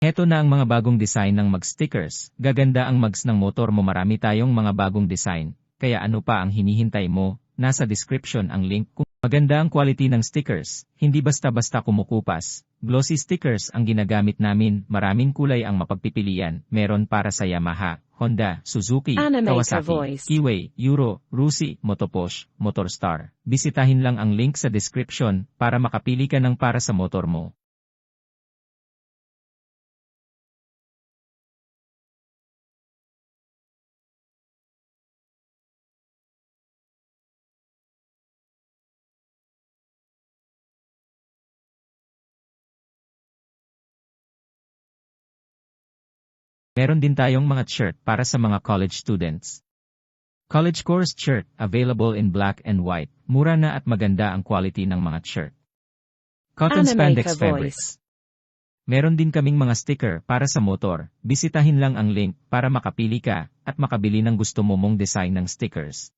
Heto na ang mga bagong design ng mag stickers. Gaganda ang mags ng motor mo, marami tayong mga bagong design. Kaya ano pa ang hinihintay mo? Nasa description ang link. Kung maganda ang quality ng stickers, hindi basta-basta kumukupas. Glossy stickers ang ginagamit namin, maraming kulay ang mapagpipilian. Meron para sa Yamaha, Honda, Suzuki, Kawasaki, Kiway, Euro, Rusi, Motoposh, Motorstar. Bisitahin lang ang link sa description para makapili ka ng para sa motor mo. Meron din tayong mga shirt para sa mga college students. College course shirt, available in black and white. Mura na at maganda ang quality ng mga shirt. Cotton spandex fabrics. Meron din kaming mga sticker para sa motor. Bisitahin lang ang link para makapili ka at makabili ng gusto mo mong design ng stickers.